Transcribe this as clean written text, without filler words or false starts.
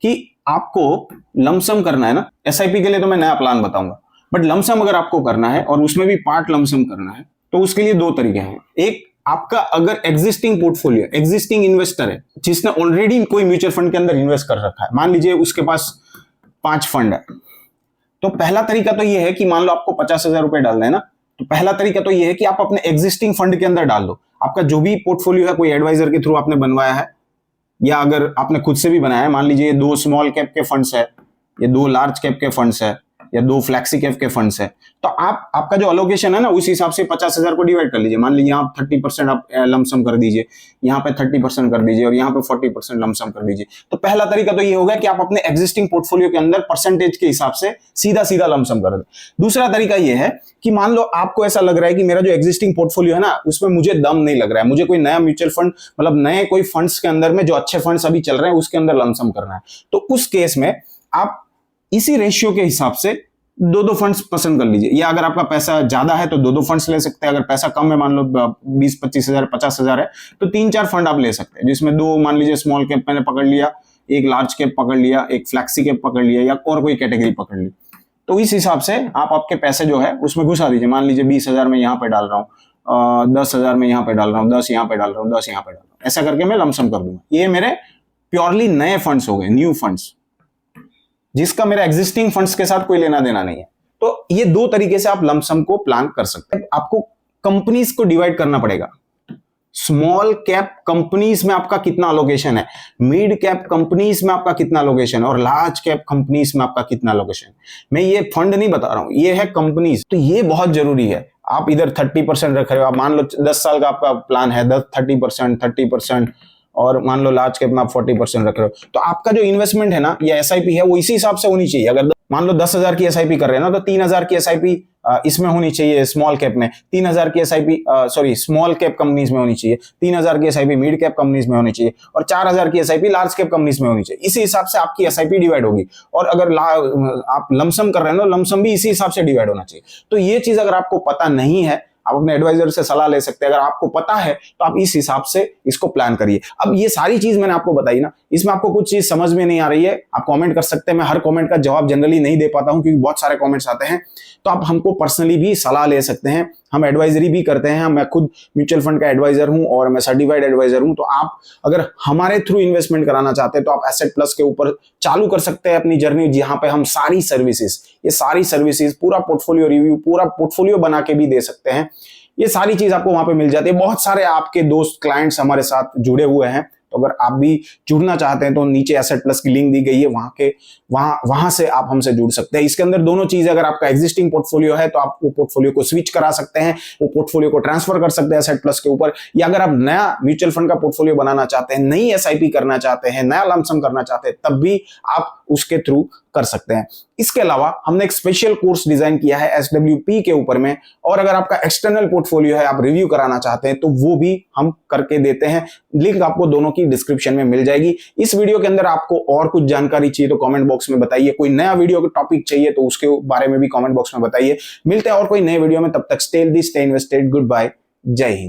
कि आपको लमसम करना है ना, एसआईपी के लिए तो मैं नया प्लान बताऊंगा, बट लमसम अगर आपको करना है और उसमें भी पार्ट लमसम करना है तो उसके लिए दो तरीके हैं। एक, आपका अगर एग्जिस्टिंग पोर्टफोलियो, एग्जिस्टिंग इन्वेस्टर है जिसने ऑलरेडी कोई म्यूचुअल फंड के अंदर इन्वेस्ट कर रखा है, मान लीजिए उसके पास 5 फंड है, तो पहला तरीका तो यह है कि मान लो आपको 50,000 रुपए डालना है ना, तो पहला तरीका तो यह है कि आप अपने एग्जिस्टिंग फंड के अंदर डाल दो। आपका जो भी पोर्टफोलियो है कोई एडवाइजर के थ्रू आपने बनवाया है या अगर आपने खुद से भी बनाया है, मान लीजिए 2 स्मॉल कैप के फंड्स है या 2 लार्ज कैप के फंड्स है या 2 फ्लैक्सी कैप के फंड्स है, तो आपका जो अलोकेशन है ना उस हिसाब से 50,000 को डिवाइड कर लीजिए। मान लीजिए यहाँ 30% आप लमसम कर दीजिए, यहाँ पे 30% कर दीजिए और यहाँ पे 40% लमसम कर दीजिए। तो पहला तरीका तो ये होगा कि आप अपने एग्जिस्टिंग पोर्टफोलियो के अंदर परसेंटेज के हिसाब से सीधा सीधा लमसम कर दें। दूसरा तरीका ये है कि मान लो आपको ऐसा लग रहा है कि मेरा जो एग्जिस्टिंग पोर्टफोलियो है ना उसमें मुझे दम नहीं लग रहा है, मुझे कोई नया म्यूचुअल फंड, मतलब नए कोई फंड्स के अंदर में जो अच्छे फंड्स अभी चल रहे हैं उसके अंदर लमसम करना है, तो उस केस में आप इसी रेशियो के हिसाब से 2 फंड्स पसंद कर लीजिए। या अगर आपका पैसा ज्यादा है तो 2 फंड्स ले सकते हैं, अगर पैसा कम है मान लो 20-25 हजार 50 हजार है तो 3-4 फंड आप ले सकते हैं, जिसमें 2 मान लीजिए स्मॉल कैप मैंने पकड़ लिया, एक लार्ज कैप पकड़ लिया, एक फ्लैक्सी कैप पकड़ लिया या और कोई कैटेगरी पकड़ ली। तो इस हिसाब से आप आपके पैसे जो है उसमें घुसा दीजिए। मान लीजिए 20,000 में यहाँ पे डाल रहा हूँ, 10,000 में यहाँ पे डाल रहा हूँ, 10 यहाँ पे डाल रहा हूँ, 10 यहाँ पे डाल रहा हूँ, ऐसा करके मैं लमसम कर दूंगा। ये मेरे प्योरली नए फंड्स हो गए, न्यू फंड्स, जिसका मेरा एग्जिस्टिंग फंड्स के साथ कोई लेना देना नहीं है। तो ये 2 तरीके से आप लमसम को प्लान कर सकते हैं। आपको कंपनीज को डिवाइड करना पड़ेगा। स्मॉल कैप कंपनीज में आपका कितना अलोकेशन है, मिड कैप कंपनीज में आपका कितना अलोकेशन है और लार्ज कैप कंपनीज में आपका कितना अलोकेशन है। मैं ये फंड नहीं बता रहा हूं, ये है कंपनीज। तो ये बहुत जरूरी है। आप इधर 30% रख रहे हो, आप मान लो 10 साल का आपका प्लान है, 30% और मान लो लार्ज कैप में आप 40% रख रहे हो, तो आपका जो इन्वेस्टमेंट है ना या एसआईपी है वो इसी हिसाब से होनी चाहिए। अगर मान लो 10,000 की एसआईपी कर रहे हैं ना तो 3,000 की एसआईपी इसमें होनी चाहिए स्मॉल कैप में, 3,000 की एसआईपी स्मॉल कैप कंपनीज में होनी चाहिए, 3,000 की एसआईपी मिड कैप कंपनीज में होनी चाहिए और 4,000 की एसआईपी लार्ज कैप कंपनीज में होनी चाहिए। इसी हिसाब से आपकी एसआईपी डिवाइड होगी। और अगर आप लमसम कर रहे हैं ना, लमसम भी इसी हिसाब से डिवाइड होना चाहिए। तो ये चीज अगर आपको पता नहीं है, आप अपने एडवाइजर से सलाह ले सकते हैं। अगर आपको पता है तो आप इस हिसाब से इसको प्लान करिए। अब ये सारी चीज मैंने आपको बताई ना, इसमें आपको कुछ चीज समझ में नहीं आ रही है, आप कमेंट कर सकते हैं। मैं हर कमेंट का जवाब जनरली नहीं दे पाता हूं क्योंकि बहुत सारे कमेंट्स आते हैं, तो आप हमको पर्सनली भी सलाह ले सकते हैं। हम एडवाइजरी भी करते हैं, मैं खुद म्यूचुअल फंड का एडवाइजर हूं और मैं सर्टिफाइड एडवाइजर हूं। तो आप अगर हमारे थ्रू इन्वेस्टमेंट कराना चाहते हैं तो आप एसेट प्लस के ऊपर चालू कर सकते हैं अपनी जर्नी, जहां पे हम सारी सर्विसेज, ये सारी सर्विसेज, पूरा पोर्टफोलियो रिव्यू, पूरा पोर्टफोलियो बना के भी दे सकते हैं। ये सारी चीज आपको वहां पे मिल जाती है। बहुत सारे आपके दोस्त क्लाइंट्स हमारे साथ जुड़े हुए हैं, तो अगर आप भी जुड़ना चाहते हैं तो नीचे एसेट प्लस की लिंक दी गई है, वहां से आप हमसे जुड़ सकते हैं। इसके अंदर दोनों चीजें, अगर आपका एग्जिस्टिंग पोर्टफोलियो है तो आप वो पोर्टफोलियो को स्विच करा सकते हैं, वो पोर्टफोलियो को ट्रांसफर कर सकते हैं एसेट प्लस के ऊपर, या अगर आप नया म्यूचुअल फंड का पोर्टफोलियो बनाना चाहते हैं, नई एसआईपी करना चाहते हैं, नया लमसम करना चाहते हैं, तब भी आप उसके थ्रू कर सकते हैं। इसके अलावा हमने एक स्पेशल कोर्स डिजाइन किया है एसडब्ल्यूपी के ऊपर में, और अगर आपका एक्सटर्नल पोर्टफोलियो है, आप रिव्यू कराना चाहते हैं तो वो भी हम करके देते हैं। लिंक आपको दोनों की डिस्क्रिप्शन में मिल जाएगी। इस वीडियो के अंदर आपको और कुछ जानकारी चाहिए तो कमेंट बॉक्स में बताइए। कोई नया वीडियो का टॉपिक चाहिए तो उसके बारे में भी कमेंट बॉक्स में बताइए। मिलते हैं और कोई नए वीडियो में, तब तक stay healthy, stay invested, goodbye, जय हिंद।